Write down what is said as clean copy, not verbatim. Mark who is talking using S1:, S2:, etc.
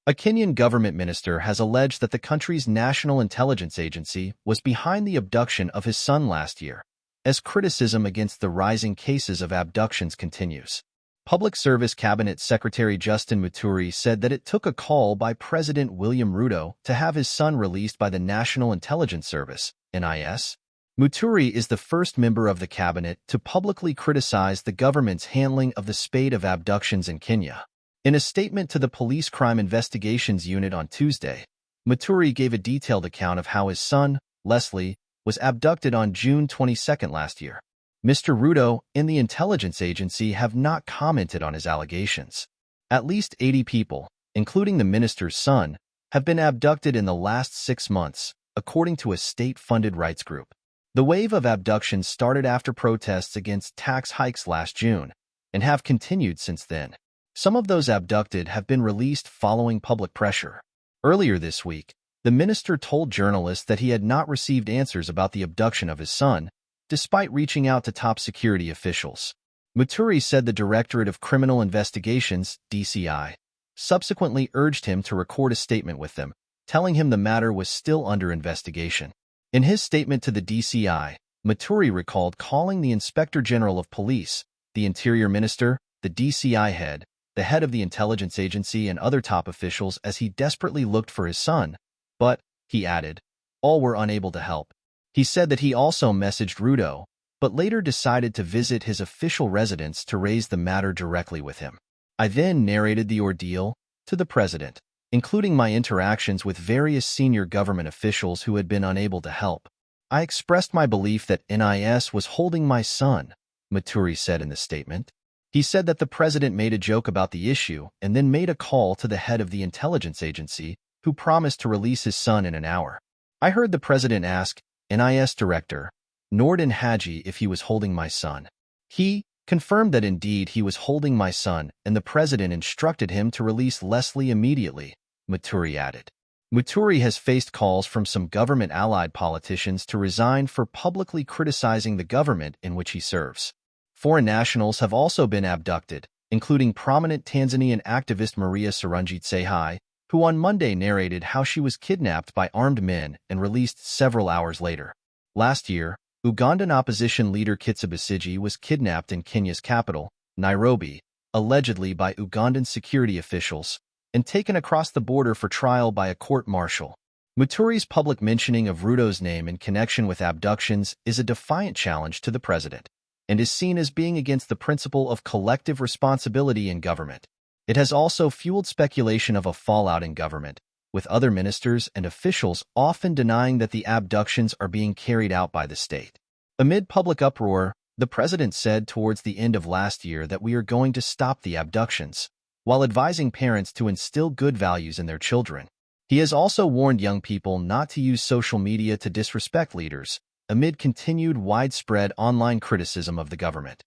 S1: A Kenyan government minister has alleged that the country's national intelligence agency was behind the abduction of his son last year, as criticism against the rising cases of abductions continues. Public Service Cabinet Secretary Justin Muturi said that it took a call by President William Ruto to have his son released by the National Intelligence Service, NIS. Muturi is the first member of the cabinet to publicly criticize the government's handling of the spate of abductions in Kenya. In a statement to the Police Crime Investigations Unit on Tuesday, Muturi gave a detailed account of how his son, Leslie, was abducted on June 22 last year. Mr. Ruto and the intelligence agency have not commented on his allegations. At least 80 people, including the minister's son, have been abducted in the last 6 months, according to a state-funded rights group. The wave of abductions started after protests against tax hikes last June and have continued since then. Some of those abducted have been released following public pressure. Earlier this week, the minister told journalists that he had not received answers about the abduction of his son, despite reaching out to top security officials. Muturi said the Directorate of Criminal Investigations, DCI, subsequently urged him to record a statement with them, telling him the matter was still under investigation. In his statement to the DCI, Muturi recalled calling the Inspector General of Police, the Interior Minister, the DCI head, the head of the intelligence agency, and other top officials as he desperately looked for his son, but, he added, all were unable to help. He said that he also messaged Ruto, but later decided to visit his official residence to raise the matter directly with him. I then narrated the ordeal to the president, including my interactions with various senior government officials who had been unable to help. I expressed my belief that NIS was holding my son, Muturi said in the statement. He said that the president made a joke about the issue and then made a call to the head of the intelligence agency, who promised to release his son in an hour. I heard the president ask NIS Director Nordin Haji if he was holding my son. He confirmed that indeed he was holding my son, and the president instructed him to release Leslie immediately, Muturi added. Muturi has faced calls from some government-allied politicians to resign for publicly criticizing the government in which he serves. Foreign nationals have also been abducted, including prominent Tanzanian activist Maria Saranjit Sehai, who on Monday narrated how she was kidnapped by armed men and released several hours later. Last year, Ugandan opposition leader Kizza Besigye was kidnapped in Kenya's capital, Nairobi, allegedly by Ugandan security officials, and taken across the border for trial by a court-martial. Muturi's public mentioning of Ruto's name in connection with abductions is a defiant challenge to the president, and is seen as being against the principle of collective responsibility in government. It has also fueled speculation of a fallout in government, with other ministers and officials often denying that the abductions are being carried out by the state. Amid public uproar, the president said towards the end of last year that we are going to stop the abductions, while advising parents to instill good values in their children. He has also warned young people not to use social media to disrespect leaders, amid continued widespread online criticism of the government.